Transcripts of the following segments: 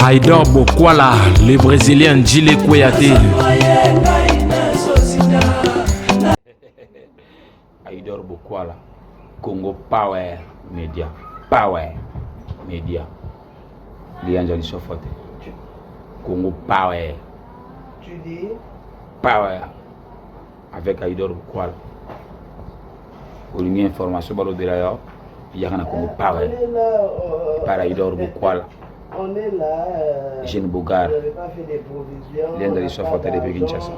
Aïdor Bokwala, les Brésiliens Djile Kouyaté. Aïdor Bokwala, Congo Power Media. Power Media. Lianja Lissofote. Congo Power. Tu dis Power. Avec Aïdor Bokwala. Pour une information, il y a un Congo Power. Par Aïdor Bokwala. on est là. Jeune Bogar. Vous n'avez pas fait des provisions. L'un de Lissofote de Kinshasa.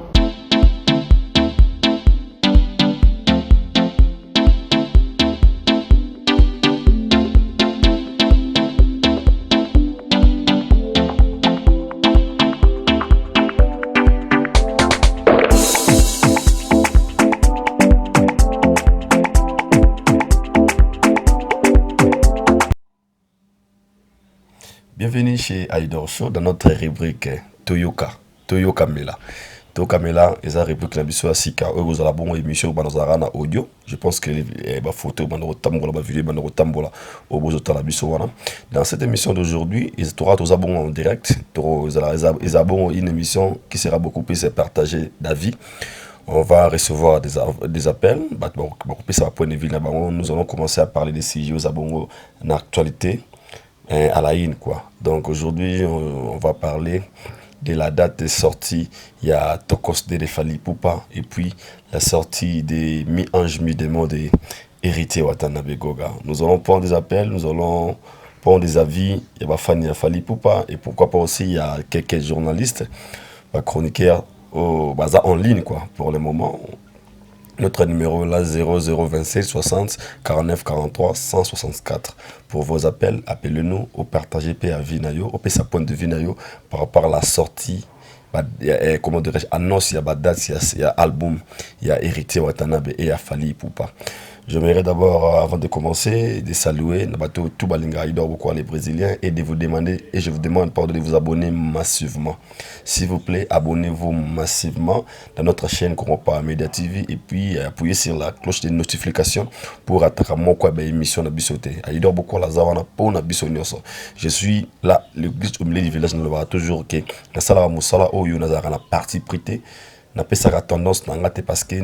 Bienvenue chez Aïdor Show dans notre rubrique Toyoka Mela. Toyoka Mela, c'est une rubrique qui Sika. Vous avez une émission dans audio. Je pense que les photos, les vidéos, dans cette émission d'aujourd'hui, ils auront tous en direct. Ils auront une émission qui sera beaucoup plus partagée d'avis. On va recevoir des appels. Nous allons commencer à parler des sujets en actualité. À la haine, quoi. Donc aujourd'hui, on va parler de la date de sortie. Il y a Tokos de Fali Poupa et puis la sortie des Mi-Ange Mi-Démon de Héritier Watanabe Goga. Nous allons prendre des appels, nous allons prendre des avis. Il y a Fanny Fali Poupa et pourquoi pas aussi il y a quelques journalistes, chroniqueurs en ligne, quoi, pour le moment. Notre numéro là 0026 60 49 43 164. Pour vos appels, appelez-nous ou partagez à Vinayo, au sa point de Vinayo par rapport à la sortie. Comment dirais-je, annonce, il y a date, il y a album, il y a Héritier Watanabe et il y a Fali Poupa. J'aimerais d'abord, avant de commencer, de saluer tout Balinga Aïdor Bokwala, les Brésiliens, et de vous demander, et je vous demande pardon, de vous abonner massivement. S'il vous plaît, abonnez-vous massivement dans notre chaîne Congo Power Media TV et puis appuyez sur la cloche de notification pour attraper mon émission de Bissoté. Aïdor Bokwala Zawana pour na Bissonioso. Je suis là, le glitch au milieu du village, nous le voyons toujours que la salle Moussala au Yonazara la partie prêtée. N'a tendance parce que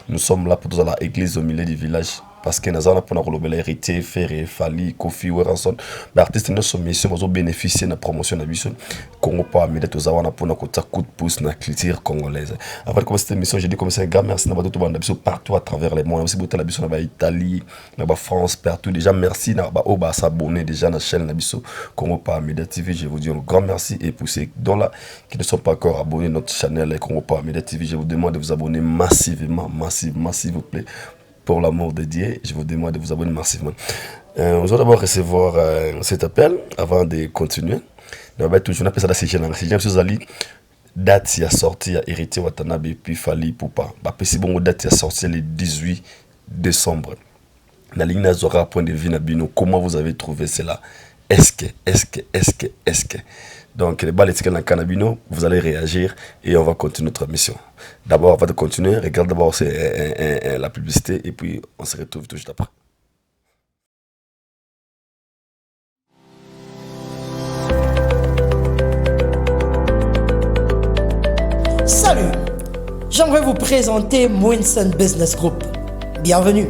nous sommes là pour toute l'église au milieu du village parce que nous avons pour héritier Ferré Fali Kofi Weranson l'artiste nous sommes mission nous bénéficier de la promotion de la Congo Power Media tous avons pour notre coup de pouce dans la culture congolaise. Avant de commencer cette émission, j'ai dit comme ça un grand merci à tout le partout à travers le monde. Merci beaucoup à la biso na Italie, na France partout. Déjà merci na s'abonner déjà à la chaîne la biso Congo Power Media TV. Je vous dis un grand merci et pour ceux là qui ne sont pas encore abonnés à notre chaîne Congo Power Media TV, je vous demande de vous abonner massivement s'il vous plaît. Pour l'amour de Dieu, je vous demande de vous abonner massivement. Nous allons d'abord recevoir cet appel avant de continuer. Nous allons toujours appeler ça la CGN. CGN, c'est Ali. Date qui a sorti à Héritier Watanabe puis Fali Poupa. Si bon date qui a sorti le 18 décembre. La ligne Nazora point de vue Nabino. Comment vous avez trouvé cela? Est-ce que donc les balles étiquettes dans le cannabino, vous allez réagir et on va continuer notre mission. D'abord, avant de continuer, regarde d'abord la publicité et puis on se retrouve tout juste après. Salut, j'aimerais vous présenter Mwinson Business Group. Bienvenue.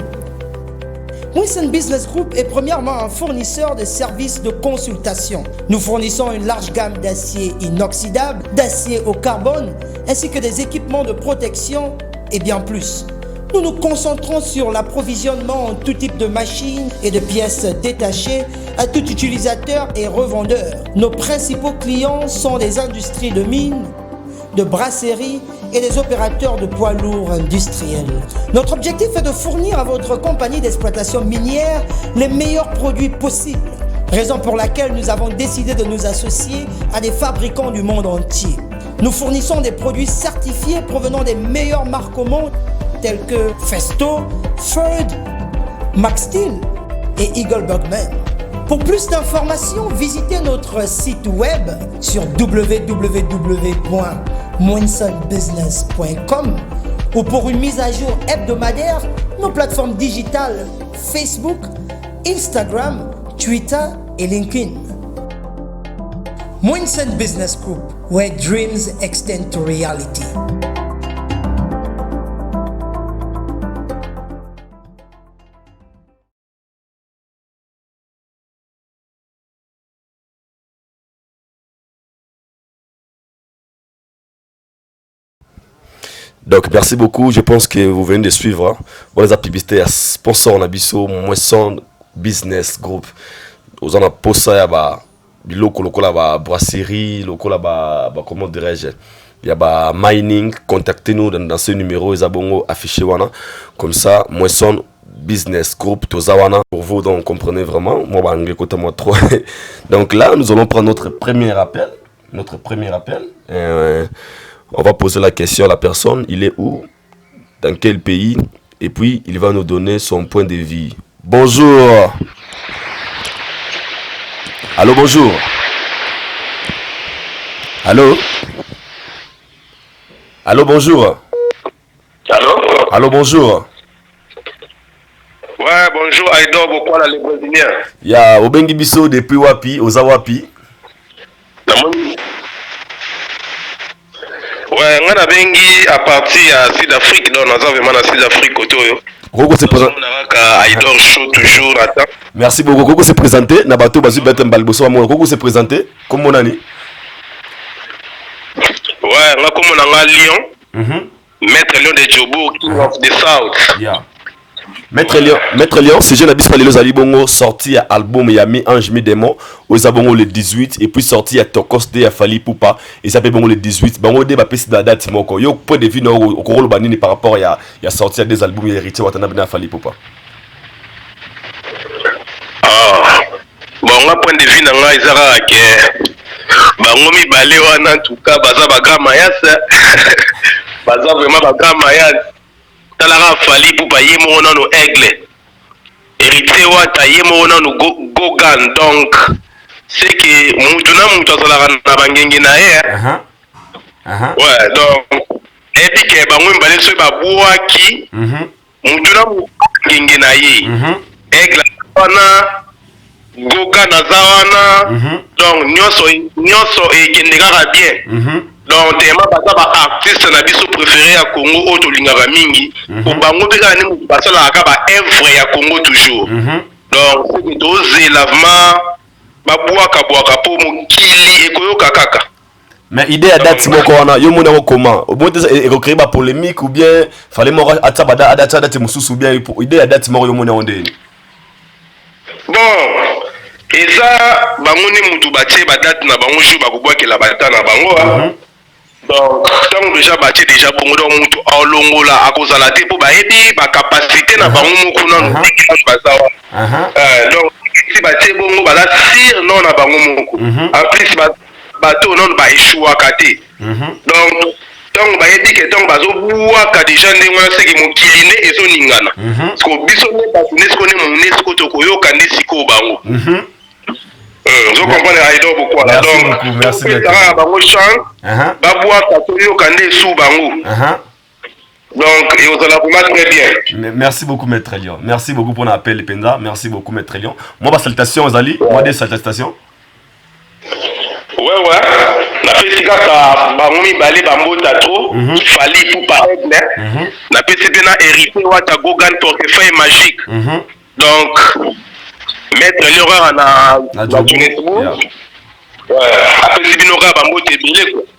Mwinson Business Group est premièrement un fournisseur de services de consultation. Nous fournissons une large gamme d'acier inoxydable, d'acier au carbone, ainsi que des équipements de protection et bien plus. Nous nous concentrons sur l'approvisionnement en tout type de machines et de pièces détachées à tout utilisateur et revendeur. Nos principaux clients sont des industries de mines, de brasseries et des opérateurs de poids lourds industriels. Notre objectif est de fournir à votre compagnie d'exploitation minière les meilleurs produits possibles Raison pour laquelle nous avons décidé de nous associer à des fabricants du monde entier. Nous fournissons des produits certifiés provenant des meilleures marques au monde telles que Festo, Ferd, Max Steel et Eagle Bergman. Pour plus d'informations, visitez notre site web sur www.mwinsonbusiness.com ou pour une mise à jour hebdomadaire, nos plateformes digitales Facebook, Instagram, Twitter et LinkedIn. Mwinson Business Group, where dreams extend to reality. Donc merci beaucoup, je pense que vous venez de suivre. Hein. On les a publicités à sponsor Nabiso, Mwinson Business Group. Aux en a posé à ba biloko lokola ba brasserie, lokola ba comment dirais-je, il y a ba mining, contactez-nous dans ce numéro Ezabongo affiché wana. Comme ça, Mwinson Business Group Tozawana pour vous, donc comprenez vraiment. Moi ba anglais côté moi trop. Donc là, nous allons prendre notre premier appel. On va poser la question à la personne, il est où, dans quel pays, et puis il va nous donner son point de vue. Bonjour. Allô, bonjour. Allô. Allô, bonjour. Allô? Allô, bonjour. Ouais, bonjour, Aïdo, Bokwala, les Brésiliens. Il y a Obengi Bisso depuis Wapi, Ozawapi. Ouais, on a bengi à partir à Sud-Afrique, donc on a vraiment à Sud-Afrique, Otoyo. Koko se présente. Aïdo show toujours, attends. Merci beaucoup. Koko se présenté. Nabato Basu Betem Balboso Amon. Koko se présenté. Comme mon ami. Ouais, on a comme on a Lyon. Maître Lyon de Djobo, King of the South. Yeah. Maître Lyon, c'est jeune abis Palelo Zalibongo, sorti à album Yami Ange Mi Démon, aux Abongo le 18, et puis sorti à Tokos de Fali Poupa, et ça fait Bongo le 18. Bongo de Bapes de la date Moko. Yo, point de vue au Korolo Banini par rapport à sorti à des albums héritiers Watana Bina Fali Poupa. Ah, bon, on a point de vue dans Izara que Bangomi Balewana, en tout cas, Baza Baga Mayas, Baza vraiment Baga Mayas. Talara Fali Poupa Yemo no aigle. Héritier Wata Yemo no Gogan. Donc, c'est que Moutuna Moutazala na Bangenge na air. Ouais, donc, et puis que Bangomi Balé se Babouaki, Moutuna Moutangenge na ye. Aigle Wana, Gogan Nazawana. Donc, Nyoso et Kendegara bien. Donc, tellement basa artiste na biso préféré à Congo auto lingara mingi pour bango beka ne basa la ka œuvre à Congo toujours. Donc, c'est que doze lavement babouaka po mokili ekoyoka kaka. Mais idée à date moko wana yo mona comment au bon et recréer ba polémique ou bien fallait mo atabada adata date mususu bien idée à date moko yo mona onde. Bon, et ça bango ne mutu batie ba date na bango jour ba kubwa ke la bata na bango. Donc, tant déjà bâti déjà bon donc mutu a longola à cause de la pour baebi ba capacité na bango moko na bazawa. Donc si bâti bon ba la sir non na bango moko. En plus bateau non ba échouer kate. Donc tant baebi que tant bazo bua ka déjà ndengwa c'est que mon kiline et son ningana. Parce que biso ne pas UNESCO ne mon UNESCO to koyoka ndisiko bango. Je comprends les Aïdo beaucoup. Donc, merci donc, et vous allez très bien. Merci beaucoup, Maître Lyon. Merci beaucoup pour l'appel, Penda. Merci beaucoup, Maître Lyon. Moi, ma salutation, Zali. Moi, des salutations. Ouais. La fête, Bangomi Balé Bambota trop. Fali pour paraître. La fête, c'est un hérité Wata Gogan portefeuille magique. Donc, Maître l'erreur à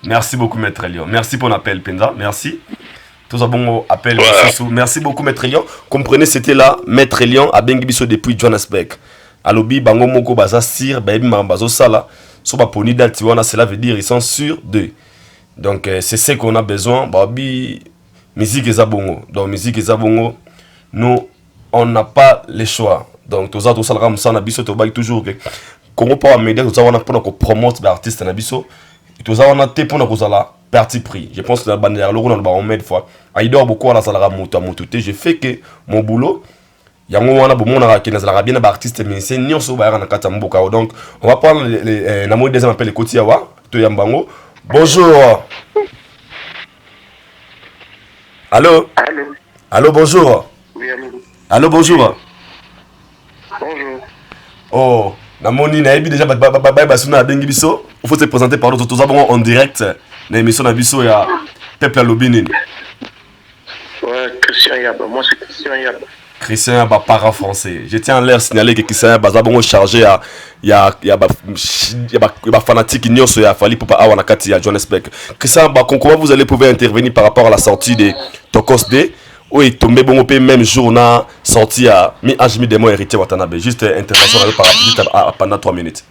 merci beaucoup, Maître Lyon. Merci pour l'appel, Penda. Merci. Tous un bon appel. Merci beaucoup, Maître Lyon. Comprenez, c'était là, Maître Lyon à Bengibiso depuis Johannesburg. Alobi, Bango Moko Baza Sir, Baby Mambazo Sala. Soba Poni Daltiwana, cela veut dire ils sont sûrs d'eux. Donc, c'est ce qu'on a besoin. Babi, musique et Zabongo. Donc, musique et Zabongo, nous, on n'a pas le choix. Donc, tout ça, on a toujours que Congo Power Media tout ça on a pour qu'on promote l'artiste na biso tout ça on a té pour qu'on la parti pris. Je pense que la bannière le on va mettre fois Aïdor beaucoup la salara moto je fais que mon boulot yango wana bomona ka na bien ba artiste musicien nyonso ba na kata mboka. Donc on va prendre na mo deuxième appel Koti Awa to Yambango. Bonjour. Allô? Allô, bonjour. Oui, allô. Allô, bonjour. Bonjour. Oh, namoni na ebi déjà basuna bengi biso. Il faut se présenter par d'autres. Nous avons en direct l'émission na biso ya Peuple Lobinin. Ouais, Christian Yaba. Moi, c'est Christian Yaba. Christian Yaba, parent français. Je tiens à l'air signaler que Christian Yaba est chargé à fanatique nyonso ya Fally Ipupa awa na kati ya Johannesburg. Christian Yaba, comment vous allez pouvoir intervenir par rapport à la sortie de Tokos D? Oui, tombé bon au même jour na sorti à Mi-Ange Mi-Demo héritier Watanabe. Juste intervention par rapport pendant 3 minutes.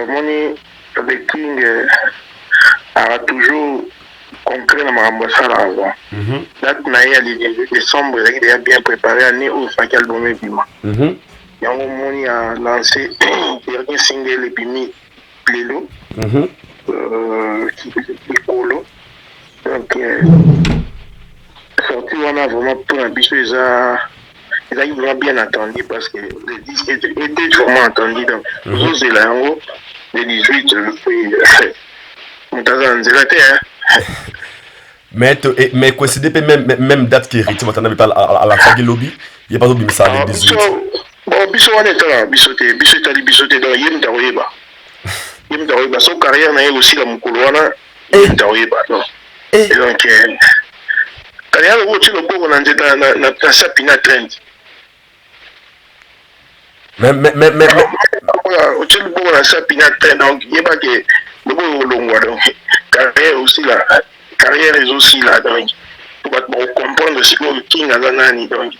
Moni avec King a toujours concret dans ma ambassade avant. Date naïa le décembre, il a bien préparé année où Faki album est bima. Yango Moni a lancé dernier single et bimi Plélo. Qui est Polo. Donc sorti on a vraiment pour un bichon ils ont bien attendu parce que le disque était vraiment attendu donc nous c'est là en haut le 18 on t'a anzélate mais coïncider même date qui hérité Watanabe à la Fagi Lobby il y a pas d'autre ça le 18 bon biso on est là biso te dans yem taoyeba son carrière na aussi la mukolo wana yem taoyeba donc carrière où tu le beau na sapina trend mais tu le beau na sapina trend donc il y a pas que le beau longwa donc carrière aussi là carrière est aussi là donc pour comprendre ce que King a nani donc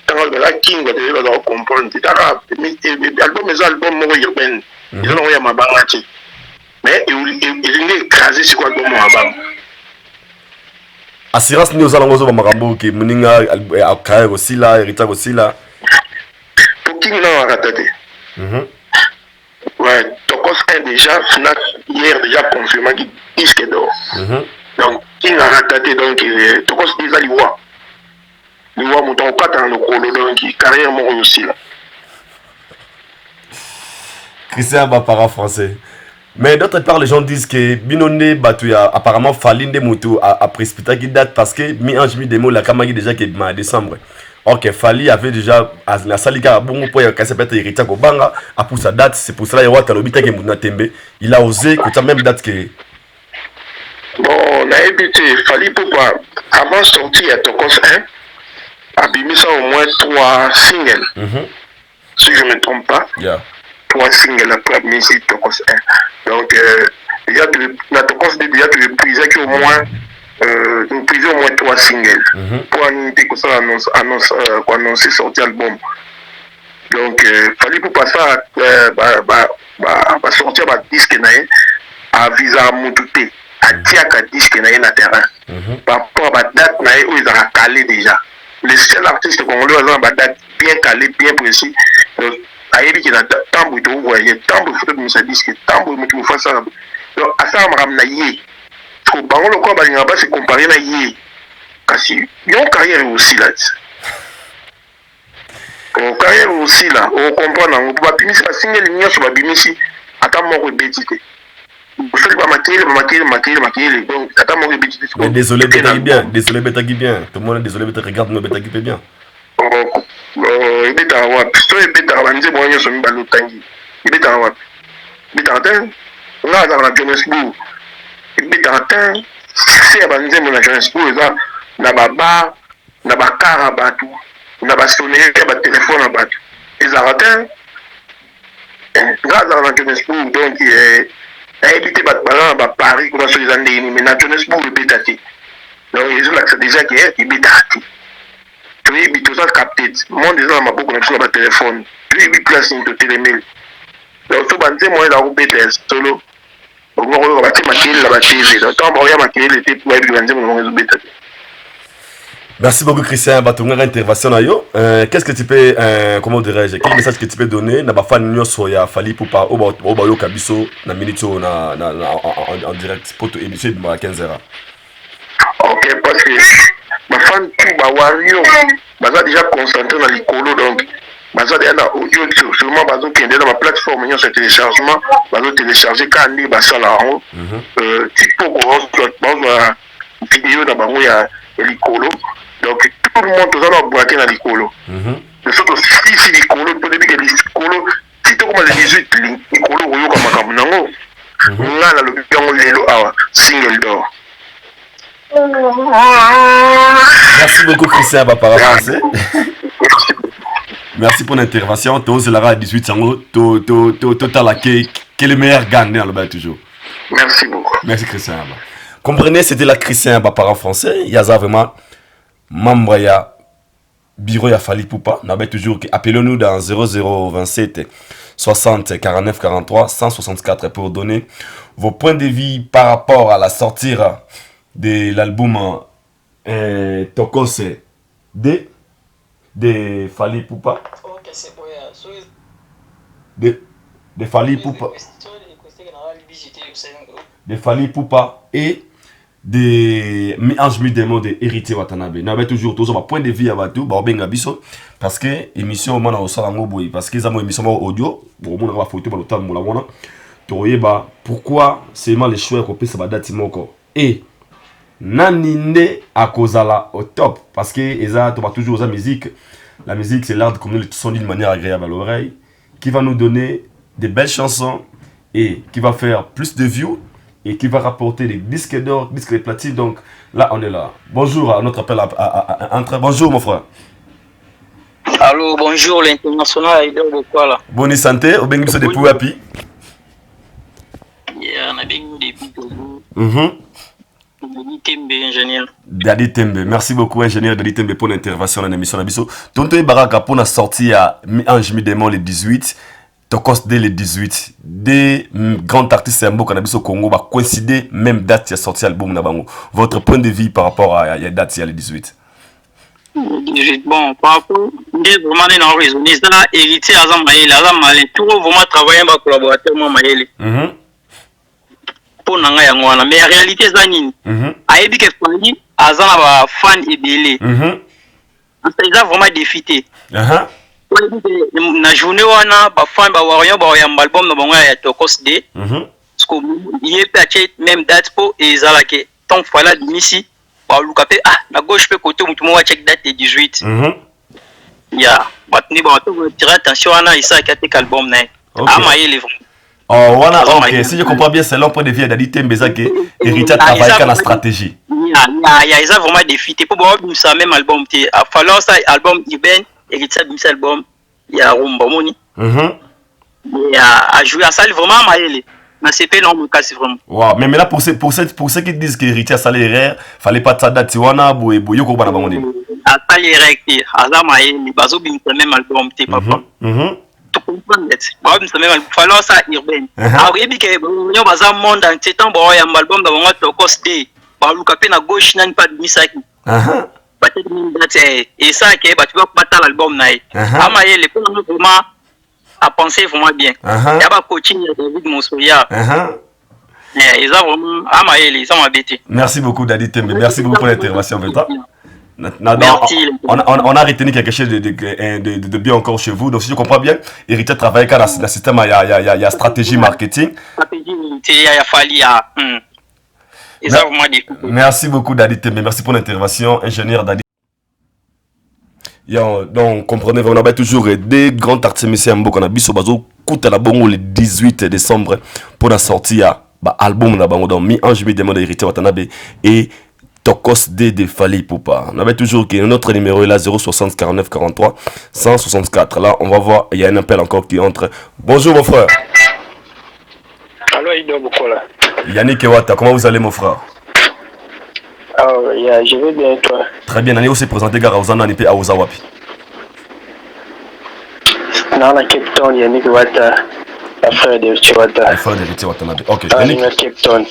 quand la King va devoir comprendre c'est arabe mais album moi il ben ils ont eu ma bangati mais il est écrasé c'est quoi album moi bang assurance ni ozala ngozo ba makambo ke muninga akaya aussi là hérita aussi là pour King non raté ouais Tokos est déjà hier déjà confirmé qu'il disque d'or donc King a raté donc Tokos déjà liwa mouton 4 dans le colo donc carrière mon aussi là Christian va parler français. Mais d'autre part, les gens disent que Binonde Batouya apparemment Falinde Moutou a précipité qui date parce que Mi-Ange Mi-Demo la Kamagi déjà qui est en décembre. Ok, Fally avait déjà la Salika bon pour y casser peut-être héritier au Banga à pour sa date, c'est pour cela qu'il y a Talobita qui est Mouna Tembe. Il a osé que ça même date que bon, on a évité Fally Ipupa avant sortir à Tokos 1 a bimé ça au moins 3 singles. Si je ne me trompe pas. 3 singles après Messi Tokos 1. Donc, il y a la Tokos D, il y a de priser au moins nous prisons au moins 3 singles pour annoncer que ça annoncer sortir album. Donc, Fally Ipupa ça sortir un disque à visa Moutouté, à Tiaka disque na terrain. Par rapport à la date où ils ont calé déjà. Les seuls artistes congolais ont une date bien calée, bien précis. Ayebi ki na tambo to voyer tambo photo de sa disque tambo mutu fa ça donc asa maram na yé ko bango le ko balinga ba se comparer na yé kasi yon carrière aussi là ko carrière aussi là on comprend on va finir ba single ni sur ba bimisi ata mo ko betité vous faites pas maquiller donc ata mo ko betité mais désolé Betagui bien tout le monde est désolé Betagui regarde moi Betagui bien ibeta wapi to ibeta banze bonyo so mibalo tangi ibeta wapi ibeta tan nga za na Johannesburg ibeta tan c'est banze mo na Johannesburg za na baba na bakara batu na ba sonnerie ba téléphone batu ezarata nga za na Johannesburg donc ibeta ba Paris ko so izande ni mais na Johannesburg ibeta ti donc ils ont l'accès déjà qui est ibeta ti puis tout ça capté mon déjà ma beaucoup sur le téléphone puis il place une télémail donc tout bandé moi la route solo on va te maquiller la TV donc on va maquiller les types moi il bandé mon réseau bêta Merci beaucoup Christian Batunga intervention na yo. Qu'est-ce que tu peux comment dirais-je, quel message que tu peux donner na ba fan nyonso ya Fally Ipupa oba yo kabiso na minute na en direct pour émission de 15h. OK, parce que ma fan tout ba wario baza déjà concentré dans l'écolo donc baza déjà na audio seulement bazo kende na ma plateforme nyonso ya téléchargement bazo télécharger kandi basala en tipo ko bazo vidéo na bango ya l'écolo. Donc tout le monde doit braquer dans l'écolo. De sorte si l'écolo peut dire que l'écolo si tu comme les 18 l'écolo ou comme comme nango là le bion lelo awa single d'or. Merci beaucoup Christian Bapara français. Merci pour l'intervention. Tous la à 18 sango total à qui est le meilleur gagnant le bas toujours. Merci beaucoup. Merci Christian. Comprenez, c'était la Christian Bapara français. Il y a ça vraiment membre ya bureau ya Fally Ipupa. N'avez toujours appelez-nous dans 0027 60 49 43 164 pour donner vos points de vue par rapport à la sortie de l'album Tokos de Fally Ipupa. De Fally Ipupa. De Fally Ipupa et de Ange Midemo de Héritier Watanabe. Nous avons toujours un point de vue à tout, parce que l'émission est au Salango, parce que c'est une émission audio, pour moi, on va photo, pourquoi seulement les choix qu'on peut se battre et nanine à Kozala au top, parce que Eza toujours la musique c'est l'art de communiquer le son d'une manière agréable à l'oreille, qui va nous donner des belles chansons et qui va faire plus de views et qui va rapporter des disques d'or, disques de platine. Donc là, on est là. Bonjour à notre appel à entrer. Bonjour mon frère. Allô, bonjour l'international Aider Bokwala. Bonne santé, au Bengiso de Pouapi. On a bien depuis Togo. Dadi Tembe, ingénieur. Dadi Tembe, merci beaucoup ingénieur Dadi Tembe pour l'intervention dans l'émission Nabiso. Tonto Baraka pour la sortie à Ange Midemo le 18. Tokos dès le 18, des grands artistes au Congo va coïncider même date qui a sorti l'album Nabango. Votre point de vue par rapport à la date il y a le 18. 18 bon par rapport vraiment dans raisonner ça héritier Azam Mayele tout vraiment travailler avec collaborateur moi Mayele. Pour nanga ya ngwana mais en réalité ça nini. Ayebi que Fally Azam ba fan ebele. Ça vraiment défité. Na journée wana ba fan ba warion ba ya album na bango ya Tokos D parce que il peut acheter même date pour ezalake tant Fally dimisi ba lukape na gauche pe côté mutu mo check date de 18 ya batni ba to tirer attention wana isa ka tek album na Mayele. Oh voilà, OK, si je comprends bien c'est l'homme point de vue d'Adi Tembeza que Héritier travaille dans la stratégie. Ya isa vraiment défité pour ba ça même album té a falloir ça album Iben Héritier de album il y a Rumba Moni il a joué à ça vraiment Mayele mais c'est pas non mon cas c'est vraiment wow mais là pour ceux qui disent que Héritier ça l'erreur fallait pas ça date wana boye yoko bana bango ni à ça l'erreur qui à Mayele bazo bin même album t'es papa tout comprendre ba bin même album falloir ça urbain a rebi que yo baza monde en temps ba ya album da bango Tokos D ba luka pe na gauche nan pas de misaki et ça qui tu vas pas l'album naï Mayele pour vraiment à penser vraiment bien il y a pas coaching David Monsoya ils ont vraiment Mayele ils sont embêtés. Merci beaucoup Dadi Tembe, merci beaucoup pour l'intervention avec toi. On a retenu quelque chose de bien encore chez vous. Donc si je comprends bien, Héritier travaille dans le système il y a stratégie marketing. Il y a Fally merci beaucoup Dadi Tembe, merci pour l'intervention ingénieur Dadi. Donc comprenez vraiment toujours des grands artistes qu'on a biso bazo coûte la bongo le 18 décembre pour la sortie à album na bango donc Ange Midemo de Héritier Watanabe et Tokos D de Fally Ipupa. On avait toujours que notre numéro est là 060 49 43 164. Là on va voir, il y a un appel encore qui entre. Bonjour mon frère. Allô Ido Bokola. Yannick Ewata, comment vous allez mon frère? Je vais bien toi. Très bien, Nani aussi présenté Gara Ozana Nipe à Ozawapi. Non, la Cape Town, Yannick Ewata, la frère de Héritier Wata. La frère de Héritier Watanabe. Ok, Yannick Cape Town.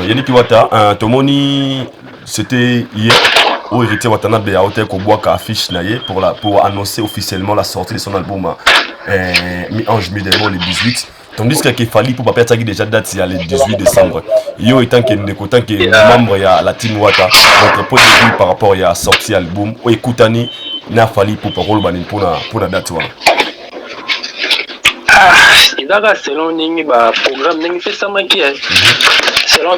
Yannick Ewata, Tomoni, c'était hier. où Héritier Watanabe a été Kobwaka affiche pour annoncer officiellement la sortie de son album en juillet le 18. Tandis que Fally Poupa peut déjà date le 18 décembre. Yo étant que membre de la team Wata, notre point de vue par rapport à la sortie album, ou écoutani na Fally Poupa rôle pour la date. Ah, il y a selon ningi ba programme ningi fait ça manqué. Selon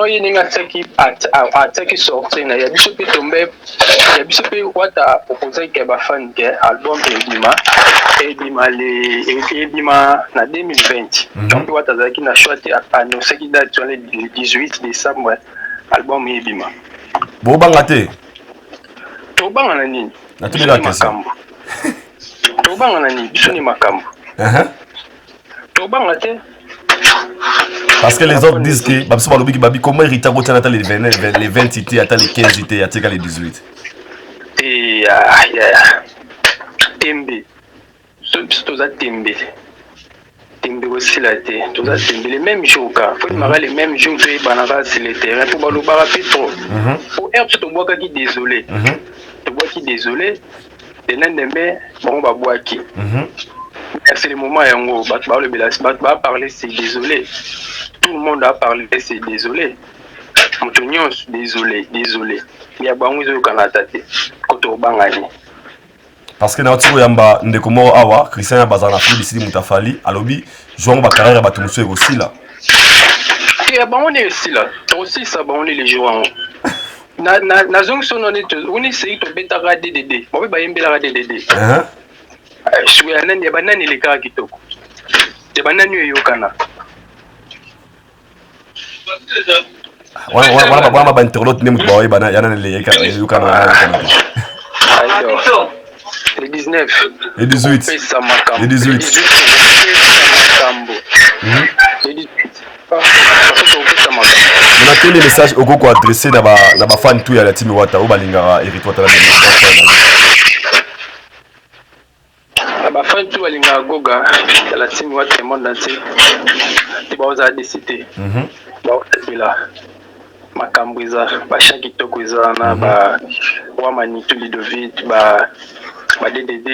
il y a qui attaque sorti na ya biso pe tomber ya biso pe Wata proposer que ba fan que album Ebima na 2020. Donc Wata zaki na choix annoncé qui date sur le 18 décembre album Ebima. Bo bangate. To bangana nini? Na tuli la question. To bangana nini? Biso ni makambo. To bangate. Parce que les autres disent que comment Rita Gotian attend les 20 cités, attend les 15 cités, attend les 18. Et Tembe. Tembe aussi là, les mêmes jours, les mêmes jours que Banava sur le terrain pour le trop. Pour être tu te vois qui désolé. Tu vois qui désolé. Et n'importe bon va boire qui. C'est le moment où on va parler, c'est désolé. Tout le monde a parlé, c'est désolé. Antonio, désolé. Il y a beaucoup de Canada. Parce que dans le yamba ndeko awa Christian bazana fili d'ici Moutafali alobi jouant ba carrière ba tumuso aussi là. Et on est aussi là. Aussi ça on est les joueurs. Na zone son on est c'est to beta DDD. Moi ba yembela DDD. Je suis un des bananes les cas qui toko. Des bananes yokana. Wana ba interlote ne mutba wa bana yana le yokana. Le 19. Le 18. Le 18. On a tous les messages au Gogo adressés dans ma fan tout à la team Wata ou Balinga Héritier Watanabe. La fan tout à Linga Goga, la team Wata monde entier. Tu vas décider. Là. Makambriza, Bachaki Tokoza, Wamani Tulidovic, DDD,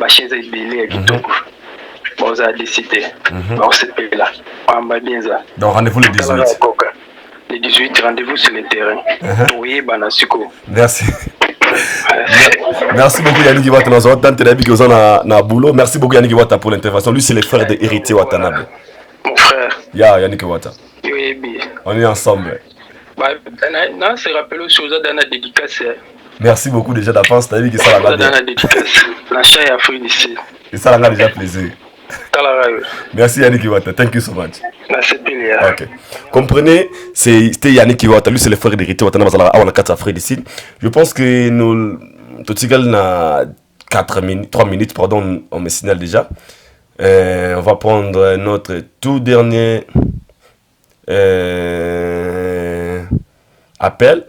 Bachenza Ibele, Kitoko. Vous avez décidé. C'est là. Donc rendez-vous le 18. Le 18, rendez-vous sur le terrain. Oui, Banasuko. Merci. Merci beaucoup Yannick Wata. Nous avons tenté d'aller na boulot. Merci beaucoup Yannick Wata pour l'intervention. Lui c'est le frère de Héritier Watanabe. Mon frère. Yannick Wata. On est ensemble. Non, c'est rappelé aux choses dans la dédicace. Merci beaucoup déjà d'avance. T'as vu que ça l'a la dédicace. La chaîne a fait ici. Et ça l'a déjà plaisir. Merci Yannick Iwata, thank you so much. Merci Pilia. Ok. Comprenez, c'était Yannick Iwata, lui c'est le frère d'Héritier Watanabe, on a 4 frères ici. Je pense que nous, tout na 3 minutes, pardon, on me signale déjà. On va prendre notre tout dernier appel.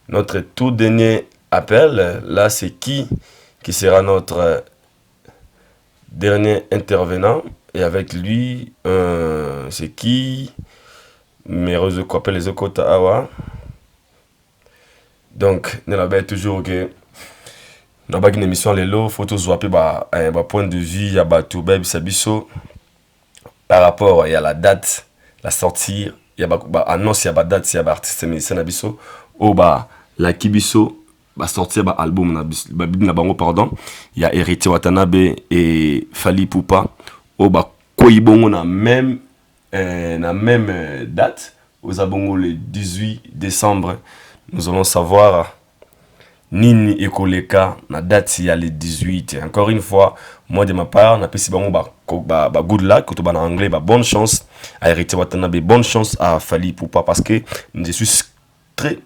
Notre tout dernier appel, là c'est qui sera notre dernier intervenant, et avec lui c'est qui mais quoi appelle les Okota Awa. Donc nous avons toujours que nous avons une émission lelo photo swapper point de vue ya batu baby sabiso par rapport à la date la sortie ya annonce ya date ya artiste musicien nabiso o la kibiso va sortir un album na bango pardon, il y a Héritier Watanabe et Fally Poupa au koibongo na même date aux abongo le 18 décembre. Nous allons savoir nini ekoleka na date il y a le 18. Encore une fois, moi de ma part na pesi bango good luck to en anglais bonne chance à Héritier Watanabe, bonne chance à Fally Poupa parce que je suis très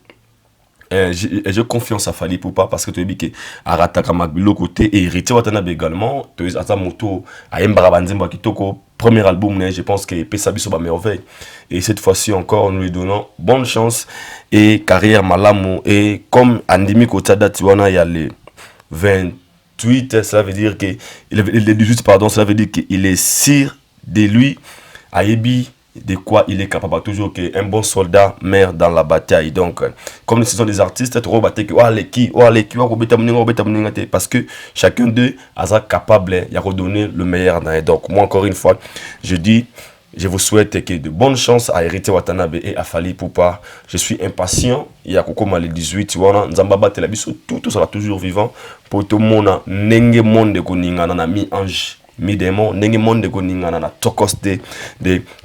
j'ai confiance à Fally Poupa parce que tu as dit que Arataka Magbilo côté et Héritier Watanabe également tu as ça moto à Mbarabanzimba Kitoko premier album je pense que Pesabi soba merveille et cette fois-ci encore nous lui donnons bonne chance et carrière malamu et comme Andimi Kotada Tiwana il y a le 28 ça veut dire que le 18 pardon ça veut dire qu'il est sûr de lui Ayebi de quoi il est capable. Toujours qu'un bon soldat meurt dans la bataille. Donc, comme ce sont des artistes, parce que chacun d'eux est capable de redonner le meilleur. Donc, moi, encore une fois, je dis, je vous souhaite que de bonnes chances à Héritier Watanabe et à Fally Ipupa. Je suis impatient. Il y a Kokoma le 18. Nzambaba Telabiso, tout sera toujours vivant. Pour tout le monde, Nenge Monde Koninga na mi-ange. Mi-démon, Nenge Monde Koninga na Tokos de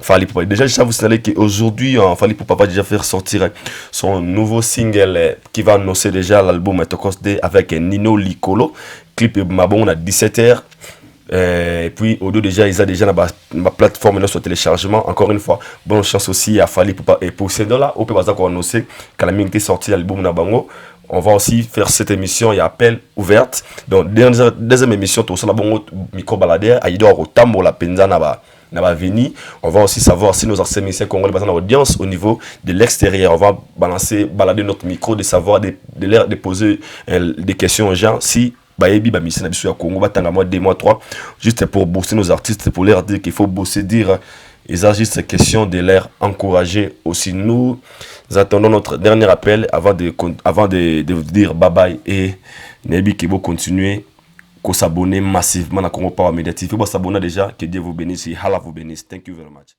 Fally Ipupa. Déjà, je vous signaler qu'aujourd'hui, Fally Ipupa va déjà faire sortir son nouveau single qui va annoncer déjà l'album Tokos de avec Nino Licolo. Clip Mabon à 17h. Et puis, au-delà déjà, ils ont déjà ma plateforme sur téléchargement. Encore une fois, bonne chance aussi à Fally Ipupa. Et pour ces deux-là, on peut pas annoncer qu'à la minute sortie l'album Nabango. On va aussi faire cette émission, il y a appel ouverte. Donc, deuxième émission, tout ça, Nabango, micro baladère, à Idor au Tambo, la Penza, Naba Veni. On va aussi savoir si nos anciens émissions congolais basent dans l'audience au niveau de l'extérieur. On va balader notre micro, de savoir, de leur déposer des questions aux gens. Si Bayebi Bamissi na biso ya Congo batanga mois 2 mois 3 juste pour bosser nos artistes, pour leur dire qu'il faut bosser, dire ils ont juste question de leur encourager aussi. Nous attendons notre dernier appel avant de vous dire bye bye et Nebi qui va continuer à s'abonner massivement à Congo Power Media TV. Il faut s'abonner déjà, que Dieu vous bénisse et Allah vous bénisse. Thank you very much.